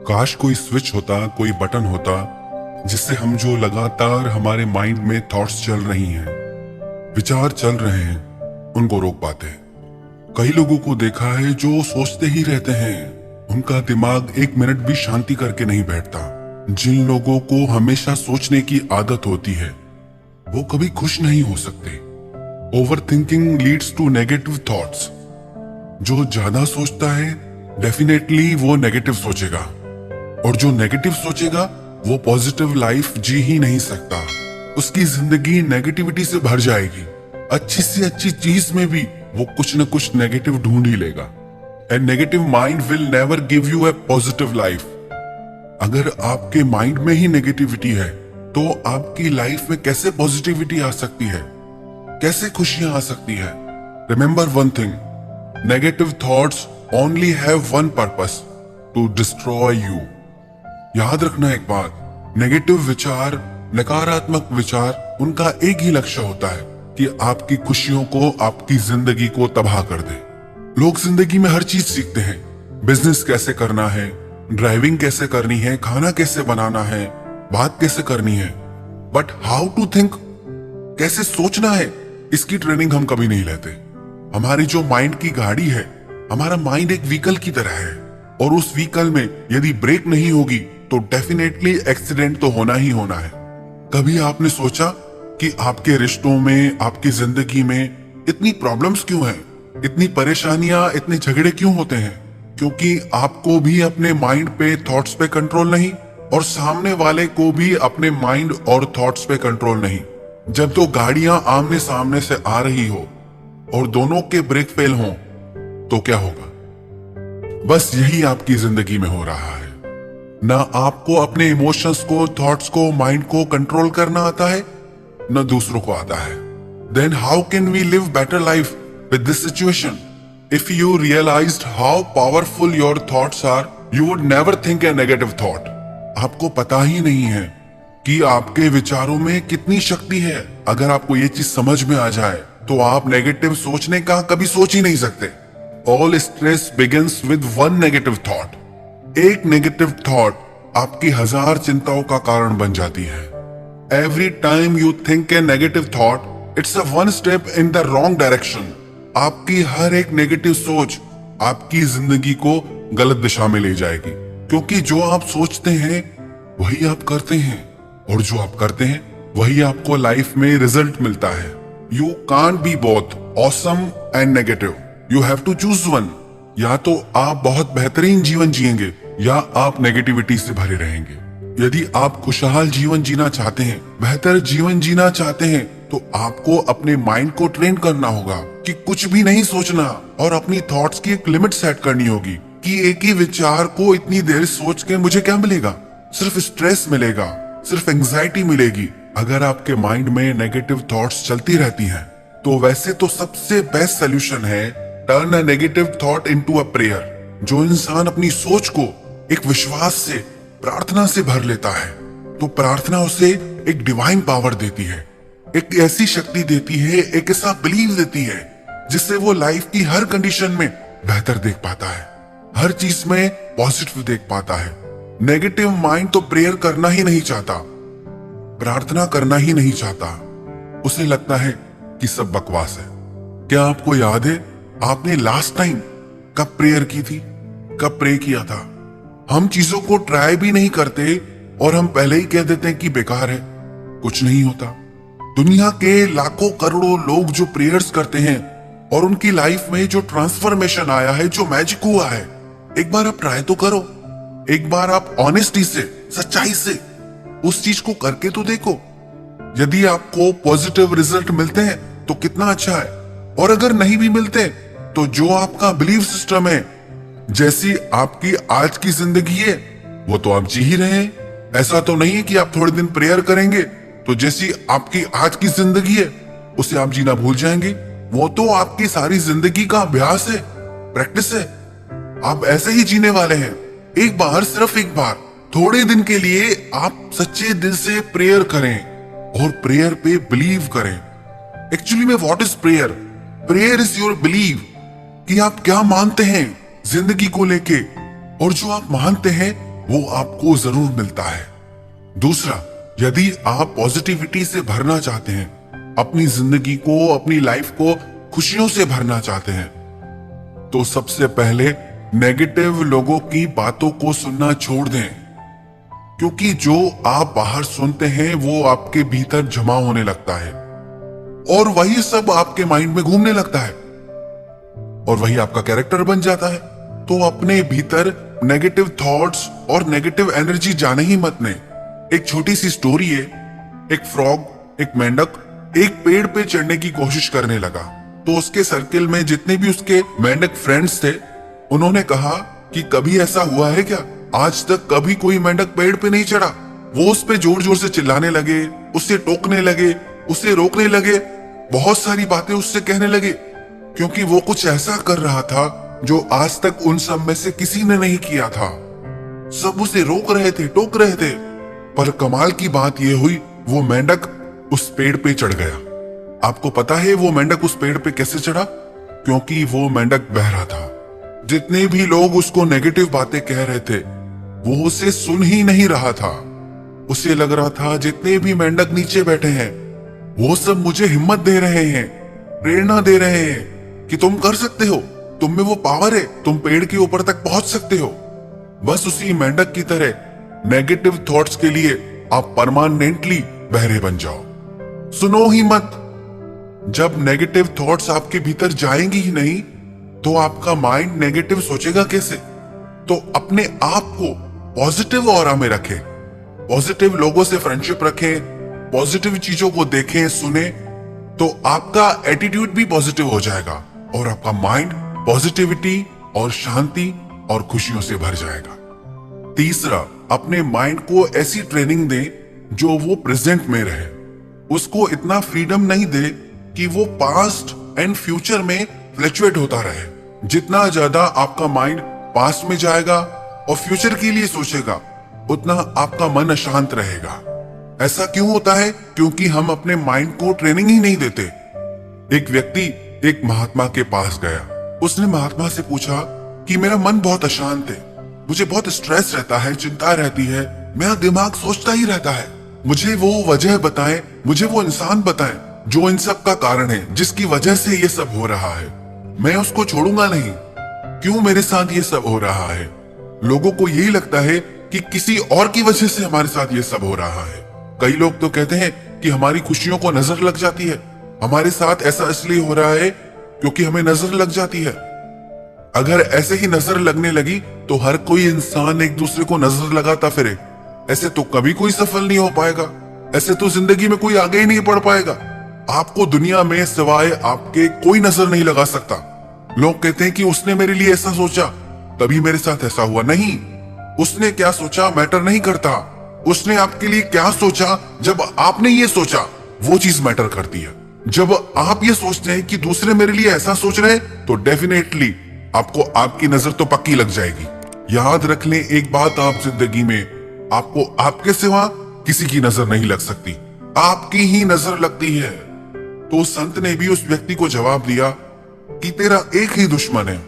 काश कोई स्विच होता, कोई बटन होता जिससे हम जो लगातार हमारे माइंड में थॉट्स चल रही हैं, विचार चल रहे हैं, उनको रोक पाते। कई लोगों को देखा है जो सोचते ही रहते हैं, उनका दिमाग एक मिनट भी शांति करके नहीं बैठता। जिन लोगों को हमेशा सोचने की आदत होती है वो कभी खुश नहीं हो सकते। Over thinking leads to negative thoughts. जो ज्यादा सोचता है डेफिनेटली वो नेगेटिव सोचेगा, और जो नेगेटिव सोचेगा वो पॉजिटिव लाइफ जी ही नहीं सकता। उसकी जिंदगी नेगेटिविटी से भर जाएगी। अच्छी से अच्छी चीज में भी वो कुछ न कुछ नेगेटिव ढूंढ ही लेगा। A negative mind will never give you a positive life. अगर आपके माइंड में ही नेगेटिविटी है तो आपकी लाइफ में कैसे पॉजिटिविटी आ सकती है, कैसे खुशियां आ सकती है? Remember one thing, negative thoughts only have one purpose, to destroy you. याद रखना एक बात, नेगेटिव विचार, नकारात्मक विचार, उनका एक ही लक्ष्य होता है कि आपकी खुशियों को, आपकी जिंदगी को तबाह कर दे। लोग जिंदगी में हर चीज सीखते हैं, बिजनेस कैसे करना है, ड्राइविंग कैसे करनी है, खाना कैसे बनाना है, बात कैसे करनी है, बट हाउ टू थिंक, कैसे सोचना है, इसकी ट्रेनिंग हम कभी नहीं लेते। हमारी जो माइंड की गाड़ी है, हमारा माइंड एक व्हीकल की तरह है, और उस व्हीकल में यदि ब्रेक नहीं होगी तो डेफिनेटली एक्सीडेंट तो होना ही होना है। कभी आपने सोचा कि आपके रिश्तों में, आपकी जिंदगी में इतनी प्रॉब्लम्स क्यों हैं, इतनी परेशानियां, इतने झगड़े क्यों होते हैं? क्योंकि आपको भी अपने माइंड पे, थॉट्स पे कंट्रोल नहीं, और सामने वाले को भी अपने माइंड और थॉट्स पे कंट्रोल नहीं। जब दो गाड़ियां आमने सामने से आ रही हो और दोनों के ब्रेक फेल हों तो क्या होगा? बस यही आपकी जिंदगी में हो रहा है। ना आपको अपने इमोशंस को, थॉट्स को, माइंड को कंट्रोल करना आता है, न दूसरों को आता है। Then how can we live better life with this situation? If you realised how powerful your thoughts are, you would never think a negative thought. आपको पता ही नहीं है कि आपके विचारों में कितनी शक्ति है। अगर आपको ये चीज समझ में आ जाए तो आप नेगेटिव सोचने का कभी सोच ही नहीं सकते। All stress begins with one negative thought. एक नेगेटिव थॉट आपकी 1000 चिंताओं का कारण बन जाती है। Every time you think a negative thought, it's a one step in the wrong direction. आपकी हर एक नेगेटिव सोच आपकी जिंदगी को गलत दिशा में ले जाएगी, क्योंकि जो आप सोचते हैं वही आप करते हैं, और जो आप करते हैं वही आपको लाइफ में रिजल्ट मिलता है। You can't be both awesome and negative, you have to choose one. या तो आप बहुत बेहतरीन जीवन जिएंगे या आप नेगेटिविटी से भरे रहेंगे। यदि आप खुशहाल जीवन जीना चाहते हैं, बेहतर जीवन जीना चाहते हैं, तो आपको अपने माइंड को ट्रेन करना होगा कि कुछ भी नहीं सोचना, और अपनी थॉट्स की एक लिमिट सेट करनी होगी कि एक ही विचार को इतनी देर सोच के मुझे क्या मिलेगा? सिर्फ स्ट्रेस मिलेगा, सिर्फ एंजाइटी मिलेगी। अगर आपके माइंड में नेगेटिव थॉट्स चलती रहती हैं, तो वैसे तो सबसे बेस्ट सोल्यूशन है turn a negative thought into a prayer. जो इंसान अपनी सोच को एक विश्वास से, प्रार्थना से भर लेता है, तो प्रार्थना उसे एक डिवाइन पावर देती है, एक ऐसी शक्ति देती है, एक ऐसा बिलीव देती है जिससे वो लाइफ की हर कंडीशन में बेहतर देख पाता है, हर चीज में पॉजिटिव देख पाता है। नेगेटिव माइंड तो प्रेयर करना ही नहीं चाहता, प्रार्थना करना ही नहीं चाहता। उसे लगता है कि सब बकवास है। क्या आपको याद है आपने लास्ट टाइम कब प्रेयर की थी, कब प्रे किया था? हम चीजों को ट्राई भी नहीं करते और हम पहले ही कह देते हैं कि बेकार है, कुछ नहीं होता। दुनिया के लाखों करोड़ों लोग जो प्रेयर्स करते हैं और उनकी लाइफ में जो ट्रांसफॉर्मेशन आया है, जो मैजिक हुआ है, एक बार आप ट्राई तो करो। एक बार आप ऑनेस्टी से, सच्चाई से उस चीज को करके तो देखो। यदि आपको पॉजिटिव रिजल्ट मिलते हैं तो कितना अच्छा है, और अगर नहीं भी मिलते तो जो आपका बिलीव सिस्टम है, जैसी आपकी आज की जिंदगी है, वो तो आप जी ही रहे हैं। ऐसा तो नहीं है कि आप थोड़े दिन प्रेयर करेंगे तो जैसी आपकी आज की जिंदगी है उसे आप जीना भूल जाएंगे। वो तो आपकी सारी जिंदगी का अभ्यास है, प्रैक्टिस है। आप ऐसे ही जीने वाले हैं। एक बार, सिर्फ एक बार, थोड़े दिन के लिए आप सच्चे दिल से प्रेयर करें और प्रेयर पे बिलीव करें। एक्चुअली में what is prayer? Prayer is your believe, कि आप क्या मानते हैं जिंदगी को लेके, और जो आप मानते हैं वो आपको जरूर मिलता है। दूसरा, यदि आप पॉजिटिविटी से भरना चाहते हैं, अपनी जिंदगी को, अपनी लाइफ को खुशियों से भरना चाहते हैं, तो सबसे पहले नेगेटिव लोगों की बातों को सुनना छोड़ दें, क्योंकि जो आप बाहर सुनते हैं वो आपके भीतर जमा होने लगता है और वही सब आपके माइंड में घूमने लगता है और वही आपका कैरेक्टर बन जाता है। तो अपने भीतर नेगेटिव थॉट्स और नेगेटिव एनर्जी जाने ही मत दें। एक छोटी सी स्टोरी है। एक फ्रॉग, एक मेंढक एक पेड़ पे चढ़ने की कोशिश करने लगा, तो उसके सर्किल में जितने भी उसके मेंढक फ्रेंड्स थे, उन्होंने कहा कि कभी ऐसा हुआ है क्या, आज तक कभी कोई मेंढक पेड़ पे नहीं चढ़ा। वो उस पे जोर जोर से चिल्लाने लगे, उससे टोकने लगे, उसे रोकने लगे, बहुत सारी बातें उससे कहने लगे, क्योंकि वो कुछ ऐसा कर रहा था जो आज तक उन सब में से किसी ने नहीं किया था। सब उसे रोक रहे थे, टोक रहे थे, पर कमाल की बात यह हुई, वो मेंढक उस पेड़ पे चढ़ गया। आपको पता है वो मेंढक उस पेड़ पे कैसे चढ़ा? क्योंकि वो मेंढक बहरा था। जितने भी लोग उसको नेगेटिव बातें कह रहे थे, वो उसे सुन ही नहीं रहा था। उसे लग रहा था जितने भी मेंढक नीचे बैठे हैं, वो सब मुझे हिम्मत दे रहे हैं, प्रेरणा दे रहे हैं कि तुम कर सकते हो, तुम में वो पावर है, तुम पेड़ के ऊपर तक पहुंच सकते हो। बस उसी मेंढक की तरह नेगेटिव थॉट्स के लिए आप परमानेंटली बहरे बन जाओ। सुनो ही मत। जब नेगेटिव थॉट्स आपके भीतर जाएंगी ही नहीं, तो आपका माइंड नेगेटिव सोचेगा कैसे? तो अपने आप को पॉजिटिव ऑरा में रखें, पॉजिटिव लोगों से फ्रेंडशिप रखें, पॉजिटिव चीजों को देखें, सुने, तो आपका एटीट्यूड भी पॉजिटिव हो जाएगा और आपका माइंड पॉजिटिविटी और शांति और खुशियों से भर जाएगा। तीसरा, अपने माइंड को ऐसी ट्रेनिंग दें जो वो प्रेजेंट में रहे। उसको इतना फ्रीडम नहीं दे कि वो पास्ट एंड फ्यूचर में फ्लक्चुएट होता रहे। जितना ज्यादा आपका माइंड पास्ट में जाएगा और फ्यूचर के लिए सोचेगा, उतना आपका मन अशांत रहेगा। ऐसा क्यों होता है? क्योंकि हम अपने माइंड को ट्रेनिंग ही नहीं देते। एक व्यक्ति एक महात्मा के पास गया। उसने महात्मा से पूछा कि मेरा मन बहुत अशांत है, मुझे बहुत स्ट्रेस रहता है, चिंता रहती है, मेरा दिमाग सोचता ही रहता है, मुझे वो वजह बताएं, मुझे वो इंसान बताएं जो इन सब का कारण है, जिसकी वजह से ये सब हो रहा है। मैं उसको छोड़ूंगा नहीं। क्यों मेरे साथ ये सब हो रहा है? लोगों को यही लगता है कि किसी और की वजह से हमारे साथ ये सब हो रहा है। कई लोग तो कहते हैं कि हमारी खुशियों को नजर लग जाती है। हमारे साथ ऐसा इसलिए हो रहा है क्योंकि हमें नजर लग जाती है। अगर ऐसे ही नजर लगने लगी तो हर कोई इंसान एक दूसरे को नजर लगाता फिरे, ऐसे तो कभी कोई सफल नहीं हो पाएगा, ऐसे तो जिंदगी में कोई आगे ही नहीं बढ़ पाएगा। आपको दुनिया में सिवाय आपके कोई नजर नहीं लगा सकता। लोग कहते हैं कि उसने मेरे लिए ऐसा सोचा तभी मेरे साथ ऐसा हुआ। नहीं, उसने क्या सोचा मैटर नहीं करता। उसने आपके लिए क्या सोचा, जब आपने ये सोचा वो चीज मैटर करती है। जब आप ये सोचते हैं कि दूसरे मेरे लिए ऐसा सोच रहे हैं, तो डेफिनेटली आपको आपकी नजर तो पक्की लग जाएगी। याद रख लें एक बात, आप जिंदगी में आपको आपके सिवा किसी की नजर नहीं लग सकती, आपकी ही नजर लगती है। तो संत ने भी उस व्यक्ति को जवाब दिया कि तेरा एक ही दुश्मन है।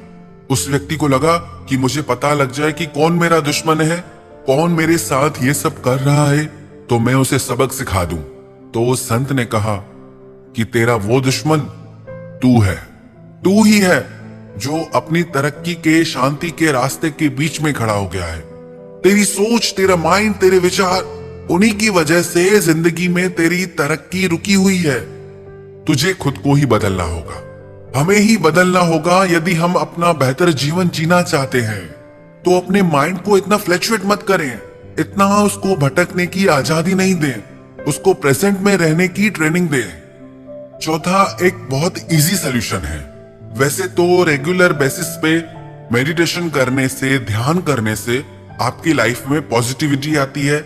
उस व्यक्ति को लगा कि मुझे पता लग जाए कि कौन मेरा दुश्मन है, कौन मेरे साथ ये सब कर रहा है, तो मैं उसे सबक सिखा दूं। तो उस संत ने कहा कि तेरा वो दुश्मन तू है, तू ही है जो अपनी तरक्की के, शांति के रास्ते के बीच में खड़ा हो गया है। तेरी सोच, तेरा माइंड, तेरे विचार, उन्हीं की वजह से जिंदगी में तेरी तरक्की रुकी हुई है। तुझे खुद को ही बदलना होगा, हमें ही बदलना होगा। यदि हम अपना बेहतर जीवन जीना चाहते हैं तो अपने माइंड को इतना फ्लक्चुएट मत करें, इतना उसको भटकने की आजादी नहीं दें, उसको प्रेजेंट में रहने की ट्रेनिंग दें। चौथा, एक बहुत इजी सोल्यूशन है। वैसे तो रेगुलर बेसिस पे मेडिटेशन करने से, ध्यान करने से आपकी लाइफ में पॉजिटिविटी आती है,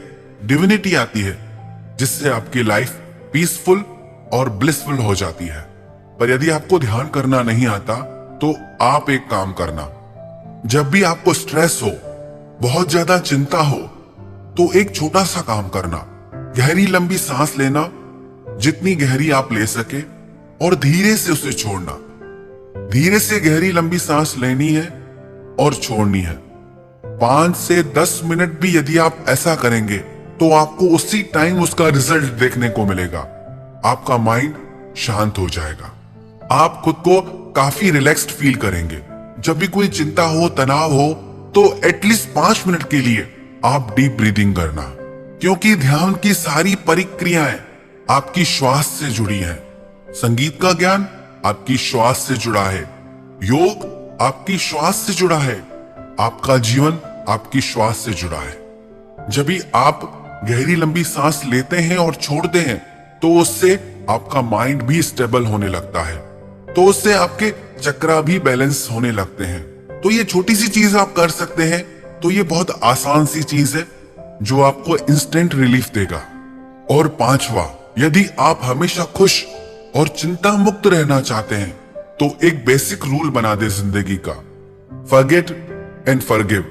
डिविनिटी आती है, जिससे आपकी लाइफ पीसफुल और ब्लिसफुल हो जाती है। पर यदि आपको ध्यान करना नहीं आता तो आप एक काम करना, जब भी आपको स्ट्रेस हो, बहुत ज्यादा चिंता हो, तो एक छोटा सा काम करना, गहरी लंबी सांस लेना, जितनी गहरी आप ले सके, और धीरे से उसे छोड़ना। धीरे से गहरी लंबी सांस लेनी है और छोड़नी है। 5 से 10 मिनट भी यदि आप ऐसा करेंगे तो आपको उसी टाइम उसका रिजल्ट देखने को मिलेगा। आपका माइंड शांत हो जाएगा, आप खुद को काफी रिलैक्स्ड फील करेंगे। जब भी कोई चिंता हो, तनाव हो, तो एटलीस्ट 5 मिनट के लिए आप डीप ब्रीदिंग करना, क्योंकि ध्यान की सारी प्रक्रियाएं आपकी श्वास से जुड़ी हैं। संगीत का ज्ञान आपकी श्वास से जुड़ा है, योग आपकी श्वास से जुड़ा है, आपका जीवन आपकी श्वास से जुड़ा है। जब भी आप गहरी लंबी सांस लेते हैं और छोड़ते हैं तो उससे आपका माइंड भी स्टेबल होने लगता है, तो उससे आपके चक्रा भी बैलेंस होने लगते हैं। तो ये छोटी सी चीज आप कर सकते हैं, तो ये बहुत आसान सी चीज है जो आपको इंस्टेंट रिलीफ देगा। और 5वां, यदि आप हमेशा खुश और चिंता मुक्त रहना चाहते हैं तो एक बेसिक रूल बना दे जिंदगी का, फॉरगेट एंड फॉरगिव।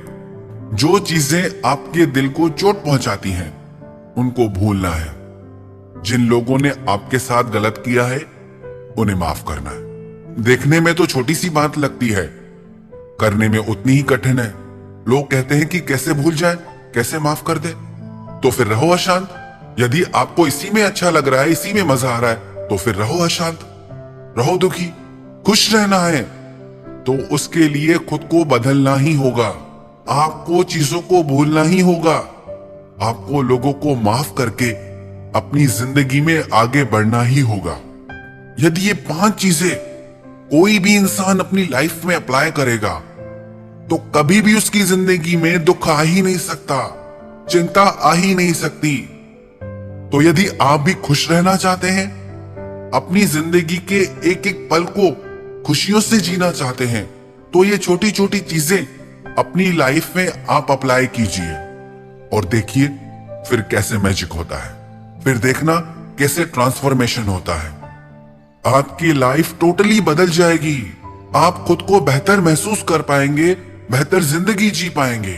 जो चीजें आपके दिल को चोट पहुंचाती हैं उनको भूलना है। जिन लोगों ने आपके साथ गलत किया है उन्हें माफ करना है। देखने में तो छोटी सी बात लगती है, करने में उतनी ही कठिन है। लोग कहते हैं कि कैसे भूल जाए, कैसे माफ कर दे। तो फिर रहो अशांत। यदि आपको इसी में अच्छा लग रहा है, इसी में मजा आ रहा है, तो फिर रहो अशांत, रहो दुखी। खुश रहना है तो उसके लिए खुद को बदलना ही होगा, आपको चीजों को भूलना ही होगा, आपको लोगों को माफ करके अपनी जिंदगी में आगे बढ़ना ही होगा। यदि ये 5 चीजें कोई भी इंसान अपनी लाइफ में अप्लाई करेगा तो कभी भी उसकी जिंदगी में दुख आ ही नहीं सकता, चिंता आ ही नहीं सकती। तो यदि आप भी खुश रहना चाहते हैं, अपनी जिंदगी के एक एक पल को खुशियों से जीना चाहते हैं, तो ये छोटी छोटी चीजें अपनी लाइफ में आप अप्लाई कीजिए और देखिए फिर कैसे मैजिक होता है। फिर देखना कैसे ट्रांसफॉर्मेशन होता है। आपकी लाइफ टोटली बदल जाएगी। आप खुद को बेहतर महसूस कर पाएंगे, बेहतर जिंदगी जी पाएंगे।